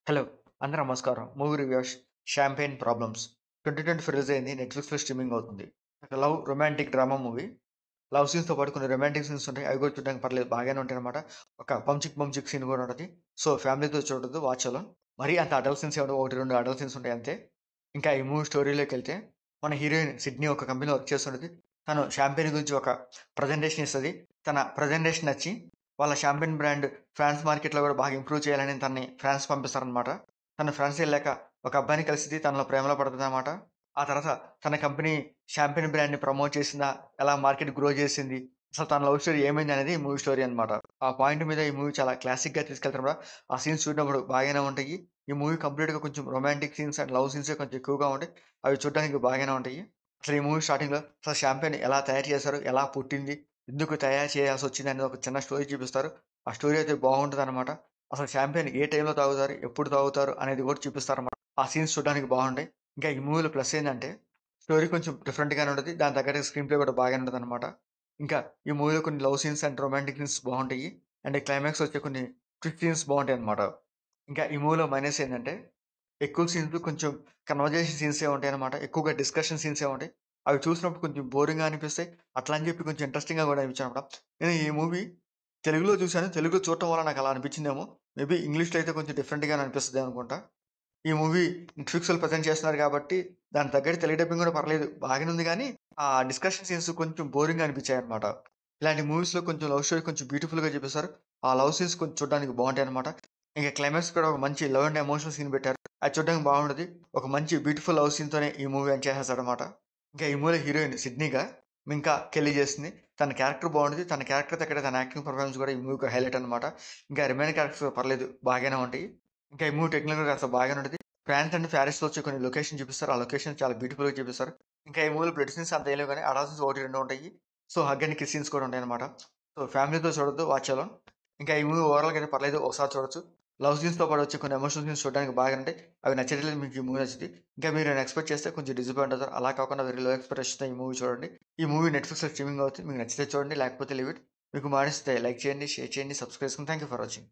Hello! అందరూ నమస్కారం. Movie reviews 'champagne problems' 2024 release అయింది. నెట్‌ఫ్లిక్స్‌లో స్ట్రీమింగ్ అవుతుంది. ఒక రొమాంటిక్ డ్రామా మూవీ. లవ్ సీన్స్‌తో పాటు కొన్ని రొమాంటిక్ సీన్స్ ఉంటాయి. అవి కూడా చూడడానికి పర్లేదు బాగానే ఉంటాయన్నమాట. ఒక బంచిక్ సీన్ కూడా ఉంటది. సో, ఫ్యామిలీతో చూడొద్దు, వాచ్ అలోన్. మరీ అంత అడల్ట్ సీన్స్ ఏమి ఉండవు. 1, 2 అడల్ట్ సీన్స్ ఉంటాయి అంతే. ఇంకా ఈ మూవీ స్టోరీలోకెళ్తే మన హీరోయిన్ సిడ్నీ ఒక కంపెనీలో వర్క్ చేస్తుంటది. తను షాంపెయిన్ గురించి ఒక ప్రజెంటేషన్ ఇస్తది. తన ప్రజెంటేషన్ నచ్చి వాళ్ళ షాంపెయిన్ బ్రాండ్ ఫ్రాన్స్ మార్కెట్‌లో కూడా బాగా ఇంప్రూవ్ చేయాలని తనని ఫ్రాన్స్ పంపిస్తారనమాట. తను ఫ్రాన్స్ ఎళ్ళాక ఒక అబ్బాయిని కలిసిద్ది. తనలో ప్రేమలో పడతదనమాట. ఆ తర్వాత తన కంపెనీ షాంపెయిన్ బ్రాండ్‌ని ప్రమోట్ చేసిందా? ఎలా మార్కెట్ గ్రో చేసింది? అసలు తన లవ్ స్టోరీ ఏమైందనేది ఈ మూవీ స్టోరీ అనమాట. ఆ పాయింట్ మీద ఈ మూవీ చాలా క్లాసిక్‌గా తీసుకెళ్తారు. ఆ సీన్స్ చూడడానికి బాగానే ఉంటాయి. ఈ మూవీ కంప్లీట్‌గా కొంచెం రొమాంటిక్ సీన్స్ అండ్ లవ్ సీన్సే కొంచెం ఎక్కువగా ఉంటాయి. అవి చూడడానికి బాగానే ఉంటాయి. అసలు ఈ మూవీ స్టార్టింగ్‌లో అసలు షాంపెయిన్ ఎలా తయారు చేశారు? ఎలా పుట్టింది? ఎందుకు తయారు చేయాల్సొచ్చిందనేది ఒక చిన్న స్టోరీ చూపిస్తారు. ఆ స్టోరీ అయితే బాగుంటదనమాట. అసలు షాంపెయిన్ ఏ టైంలో తాగుతారు? ఎప్పుడు తాగుతారు? అనేది కూడా చూపిస్తారన్నమాట. ఆ సీన్స్ చూడడానికి బాగుంటాయి. ఇంకా ఈ మూవీలో ప్లస్ ఏందంటే స్టోరీ కొంచెం డిఫరెంట్‌గానే ఉంటది. దానికి తగ్గట్టుగా స్క్రీన్ ప్లే కూడా బాగానే ఉంటదనమాట. ఇంకా ఈ మూవీలో కొన్ని love scenes and romantic scenes బావుంటాయి. అండ్ క్లైమాక్స్ వచ్చే కొన్ని ట్విస్ట్ సీన్స్ బావుంటాయన్నమాట. ఇంకా ఈ మూవీలో మైనస్ ఏందంటే ఎక్కువ సీన్స్ కొంచెం కన్వర్జేషన్ సీన్సే ఉంటాయన్నమాట. ఎక్కువగా డిస్కషన్ సీన్సే ఉంటాయి. అవి చూసినప్పుడు కొంచెం బోరింగ్‌గా అనిపిస్తాయి. అట్లా అని చెప్పి కొంచెం ఇంట్రెస్టింగ్‌గా కూడా అనిపించాయన్నమాట. నేను ఈ మూవీ తెలుగులో చూసాను. తెలుగులో చూడటం వల్ల నాకలా అనిపించిందేమో! మేబీ ఇంగ్లీష్‌లో అయితే కొంచెం డిఫరెంట్‌గానే అనిపిస్తదేమో అనుకుంటా. ఈ మూవీ నెట్‌ఫ్లిక్స్‌లో ప్రెజెంట్ చేస్తున్నారు కాబట్టి, దానికి తగ్గట్టు తెలుగు డబ్బింగ్ కూడా పర్లేదు. బాగానే ఉంది గానీ, ఆ డిస్కషన్ సీన్స్ కొంచెం బోరింగ్‌గా అనిపించాయన్నమాట. ఇలాంటి మూవీస్‌లో కొంచెం లవ్ స్టోరీ కొంచెం బ్యూటిఫుల్‌గా చూపిస్తారు. ఆ లవ్ సీన్స్ కొంచెం చూడడానికి బావుంటాయన్నమాట. ఇంక క్లైమాక్స్ కూడా ఒక మంచి లవ్ అండ్ ఎమోషనల్ సీన్ పెట్టారు. అది చూడడానికి బాగుంటది. ఒక మంచి బ్యూటిఫుల్ లవ్ సీన్‌తోనే ఈ మూవీ ఎండ్ చేసేస్తాడన్నమాట. ఇంకా ఈ మూవీలో హీరోయిన్ సిడ్నీగా మింకా కెల్లీ చేస్తుంది. తన క్యారెక్టర్ బాగుంటది. తన క్యారెక్టర్ తగ్గట్టే తన యాక్టింగ్ పెర్ఫార్మెన్స్ కూడా ఈ మూవీకి హైలైట్ అన్నమాట. ఇంకా రిమైనింగ్ క్యారెక్టర్స్ పర్లేదు బాగానే ఉంటాయి. ఇంకా ఈ మూవీ టెక్నికల్‌గా కాస్త బాగానే ఉంటది. ఫ్రాన్స్ అండ్ ప్యారిస్‌లో వచ్చే కొన్ని లొకేషన్ చూపిస్తారు. ఆ లొకేషన్ చాలా బ్యూటిఫుల్‌గా చూపిస్తారు. ఇంకా ఈ మూవీలో బ్లడ్ సీన్స్ అంత ఏం లేవు గానీ, అడల్ట్ సీన్స్ 1, 2 ఉంటాయి. So, hug and kiss scenes కూడా ఉంటాయన్నమాట. సో, ఫ్యామిలీతో చూడొద్దు, వాచ్ అలోన్. ఇంకా ఈ మూవీ ఓవరాల్‌గా అయితే పర్లేదు. ఒకసారి చూడొచ్చు. లవ్ సీన్స్‌తో పాటు వచ్చే కొన్ని ఎమోషనల్ సీన్స్ చూడడానికి బాగానే ఉంటాయి. అవి నచ్చినట్లయితే మీకు ఈ మూవీ నచ్చుద్ది. ఇంకా మీరు ఏమైనా ఎక్స్‌పెక్ట్ చేస్తే కొంచెం డిసప్పాయింట్ అవుతారు. అలా కాకుండా వెరీ లో ఎక్స్‌పెక్టేషన్‌తో ఈ మూవీ చూడండి. ఈ మూవీ నెట్‌ఫ్లిక్స్‌లో స్ట్రీమింగ్ అవుతుంది. మీకు నచ్చితే చూడండి. లేకపోతే లీవ్ ఇట్. మీకు మా నచ్చితే లైక్ చేయండి, షేర్ చేయండి, సబ్స్క్రైబ్ చేసుకోండి. Thank you for watching.